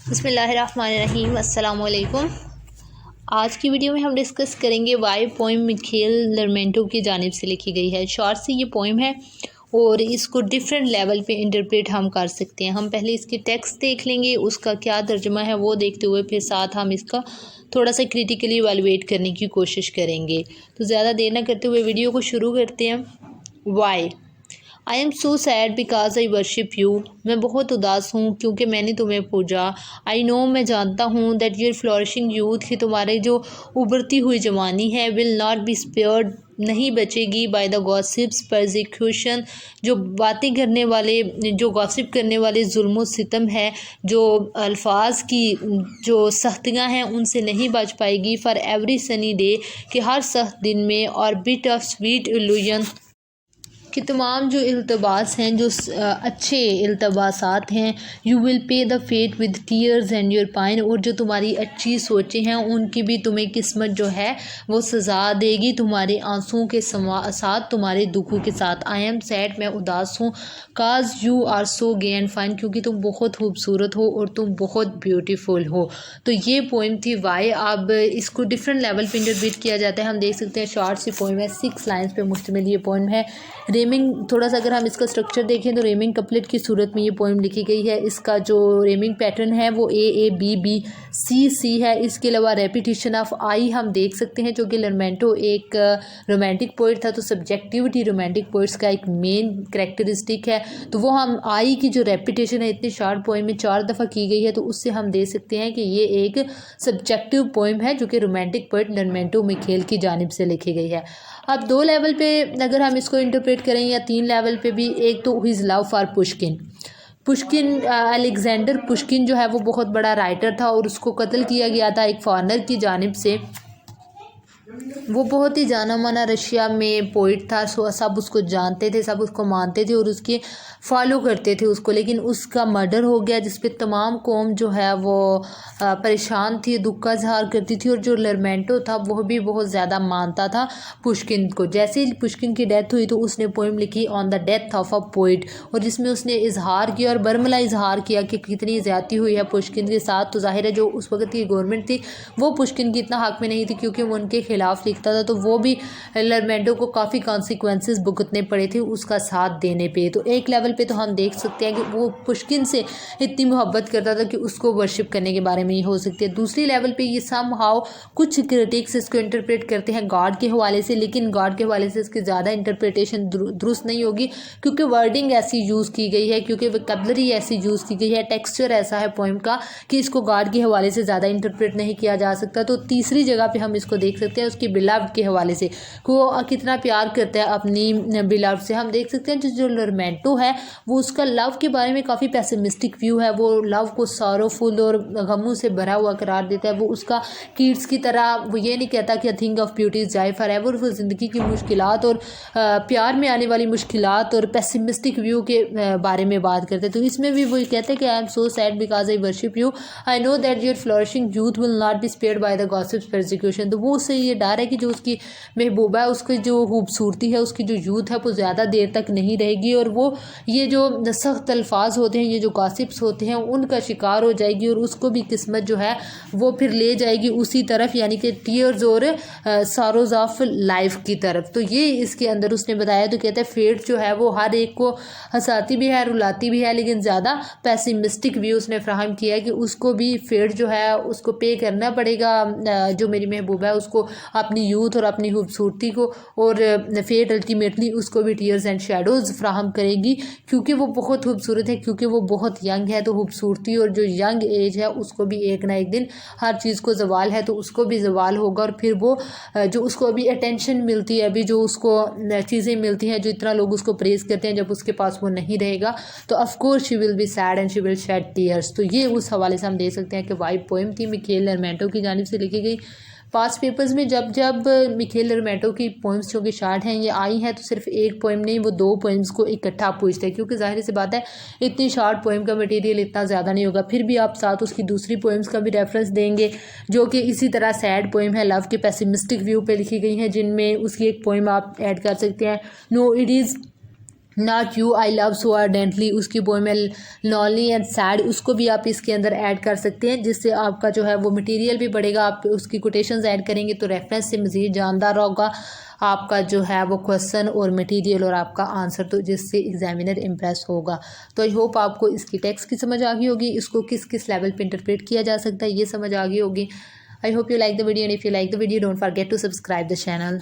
बिस्मिल्लाहिर्रहमानिर्रहीम, अस्सलाम वालेकुम। आज की वीडियो में हम डिस्कस करेंगे वाई पोइम मिखेल लरमेंटो की जानिब से लिखी गई है। शॉर्ट सी ये पोइम है और इसको डिफरेंट लेवल पे इंटरप्रेट हम कर सकते हैं। हम पहले इसकी टेक्स्ट देख लेंगे, उसका क्या तर्जुमा है वो देखते हुए फिर साथ हम इसका थोड़ा सा क्रिटिकली इवैल्यूएट करने की कोशिश करेंगे। तो ज़्यादा देर ना करते हुए वीडियो को शुरू करते हैं। Why I am so sad because I worship you. मैं बहुत उदास हूँ क्योंकि मैंने तुम्हें पूजा। आई नो, मैं जानता हूँ दैट यूर फ्लोरिशिंग यूथ, कि तुम्हारे जो उभरती हुई जवानी है, विल नॉट बी स्पेयर्ड, नहीं बचेगी, बाय द गॉसिप्स परसिक्यूशन, जो बातें करने वाले, जो गॉसिप करने वाले जुल्म सितम है, जो अल्फाज की जो सख्तियाँ हैं उनसे नहीं बच पाएगी। फॉर एवरी सनी डे, कि हर सख्त दिन में, और बिट ऑफ स्वीट इल्यूजन, कि तमाम जो इल्तबास हैं, जो अच्छे इल्तबासात हैं, you will pay the fate with tears and your pine, और जो तुम्हारी अच्छी सोचें हैं उनकी भी तुम्हें किस्मत जो है वो सज़ा देगी तुम्हारे आंसुओं के साथ, तुम्हारे दुखों के साथ। आई एम सैड, मैं उदास हूँ, cause you are so gay and fine, क्योंकि तुम बहुत खूबसूरत हो और तुम बहुत ब्यूटीफुल हो। तो ये पोइम थी वाई। अब इसको डिफरेंट लेवल पर इंटरप्रेट किया जाता है। हम देख सकते हैं शॉर्ट सी पोइम है, 6 लाइन्स पे मुश्तमिल ये पोइम है। रेमिंग, थोड़ा सा अगर हम इसका स्ट्रक्चर देखें तो रेमिंग कपलेट की सूरत में ये पोइम लिखी गई है। इसका जो रेमिंग पैटर्न है वो ए बी बी सी सी है। इसके अलावा रेपिटेशन ऑफ आई हम देख सकते हैं, जो कि लरमेंटो एक रोमांटिक पोइट था, तो सब्जेक्टिविटी रोमांटिक पोइट्स का एक मेन करेक्टरिस्टिक है। तो वो हम आई की जो रेपिटेशन है इतनी शॉर्ट पोइम में 4 दफ़ा की गई है, तो उससे हम देख सकते हैं कि ये एक सब्जेक्टिव पोइम है जो कि रोमांटिक पोइट लरमेंटो मिखेल की जानिब से लिखी गई है। अब 2 लेवल पे अगर हम इसको इंटरप्रेट करें, या 3 लेवल पे भी। एक तो his love for Pushkin. Pushkin, Alexander Pushkin जो है वो बहुत बड़ा राइटर था और उसको कत्ल किया गया था एक फॉरेनर की जानिब से। वो बहुत ही जाना माना रशिया में पोइट था, सो सब उसको जानते थे, सब उसको मानते थे और उसके फॉलो करते थे उसको। लेकिन उसका मर्डर हो गया, जिस पे तमाम कौम जो है वो परेशान थी, दुख का इजहार करती थी। और जो लरमेंटो था वह भी बहुत ज़्यादा मानता था पुश्किन को। जैसे ही पुश्किन की डेथ हुई तो उसने पोइम लिखी on the death of a poet, और जिसमें उसने इजहार किया और बरमला इजहार किया कि कितनी ज़्यादती हुई है पुश्किन के साथ। तो जाहिर है जो उस वक्त की गवर्नमेंट थी वो पुश्किन की इतना हक में नहीं थी, क्योंकि वो उनके खिलाफ लिखता था, तो वो भी लरमेंटो को काफ़ी कॉन्सिक्वेंसेस भुगतने पड़े थे उसका साथ देने पे। तो एक लेवल पे तो हम देख सकते हैं कि वो पुश्किन से इतनी मोहब्बत करता था कि उसको वर्शिप करने के बारे में ही हो सकती है। दूसरी लेवल पे ये सम हाउ कुछ क्रिटिक्स इसको इंटरप्रेट करते हैं गॉड के हवाले से, लेकिन गॉड के हवाले से इसकी ज़्यादा इंटरप्रिटेशन दुरुस्त नहीं होगी, क्योंकि वर्डिंग ऐसी यूज़ की गई है, क्योंकि वोकैबुलरी ऐसी यूज़ की गई है, टेक्सचर ऐसा है पोइम का कि इसको गॉड के हवाले से ज़्यादा इंटरप्रेट नहीं किया जा सकता। तो तीसरी जगह पे हम इसको देख सकते हैं उसकी बिलव्ड के हवाले से, वो कितना प्यार करता है अपनी बिलव्ड से। हम देख सकते हैं जो लरमेंटो है वो उसका लव के बारे में काफ़ी पेसिमिस्टिक व्यू है। वो लव को सॉरोफुल और गमों से भरा हुआ करार देता है। वो उसका कीट्स की तरह वो ये नहीं कहता कि a thing of beauty is die for ever. वो ज़िंदगी की मुश्किलात और प्यार में आने वाली मुश्किलात और पेसिमिस्टिक व्यू के बारे में बात करते हैं। तो इसमें भी वो कहते हैं कि आई am so sad because I worship you, I know that your flourishing youth will not be spared by the gossips persecution. तो वो उससे ये डर है कि जो उसकी महबूबा है, उसकी जो खूबसूरती है, उसकी जो यूथ है वो ज़्यादा देर तक नहीं रहेगी, और वो ये जो सख्त अल्फाज होते हैं, ये जो गॉसिप्स होते हैं, उनका शिकार हो जाएगी, और उसको भी किस्मत जो है वो फिर ले जाएगी उसी तरफ, यानी कि टीयर्स और सॉरोज ऑफ लाइफ की तरफ। तो ये इसके अंदर उसने बताया। तो कहता है फेट जो है वो हर एक को हंसाती भी है, रुलाती भी है, लेकिन ज़्यादा पेसिमिस्टिक व्यू उसने फ्राहम किया है कि उसको भी फेट जो है उसको पे करना पड़ेगा, जो मेरी महबूबा है उसको, अपनी यूथ और अपनी खूबसूरती को, और फेट अल्टीमेटली उसको भी टीयर्स एंड शेडोज़ फ्राहम करेगी, क्योंकि वो बहुत खूबसूरत है, क्योंकि वो बहुत यंग है। तो खूबसूरती और जो यंग एज है उसको भी एक ना एक दिन हर चीज़ को ज़वाल है, तो उसको भी ज़वाल होगा। और फिर वो जो उसको अभी अटेंशन मिलती है, अभी जो उसको चीज़ें मिलती हैं, जो इतना लोग उसको प्रेज़ करते हैं, जब उसके पास वो नहीं रहेगा तो of course she will be sad and she will shed tears. तो ये उस हवाले से हम देख सकते हैं कि वाई पोइम थी, मिखेल लरमेंटो की जानिब से लिखी गई। पास्ट पेपर्स में जब मिखेल लरमेंटो की पोइम्स जो कि शार्ट हैं ये आई हैं, तो सिर्फ एक पोइम नहीं, वो 2 पोइम्स को इकट्ठा पूछते हैं, क्योंकि जाहिर सी बात है इतनी शार्ट पोइम का मटेरियल इतना ज़्यादा नहीं होगा। फिर भी आप साथ उसकी दूसरी पोइम्स का भी रेफरेंस देंगे, जो कि इसी तरह सैड पोइम है, लव के पेसिमिस्टिक व्यू पे लिखी गई हैं, जिनमें उसकी एक पोइम आप ऐड कर सकते हैं, no it is not you I love so ardently, उसकी पोएम है लॉनली एंड सैड, उसको भी आप इसके अंदर ऐड कर सकते हैं, जिससे आपका जो है वो मटेरियल भी बढ़ेगा। आप उसकी कोटेशंस ऐड करेंगे तो रेफरेंस से मज़ीद जानदार होगा आपका जो है वो क्वेश्चन और मटेरियल और आपका आंसर, तो जिससे एग्जामिनर इम्प्रेस होगा। तो आई होप आपको इसकी टेक्स्ट की समझ आ गई होगी, इसको किस किस लेवल पे इंटरप्रेट किया जा सकता है ये समझ आ गई होगी। I hope you like the video, and if you like the video don't forget to subscribe the channel.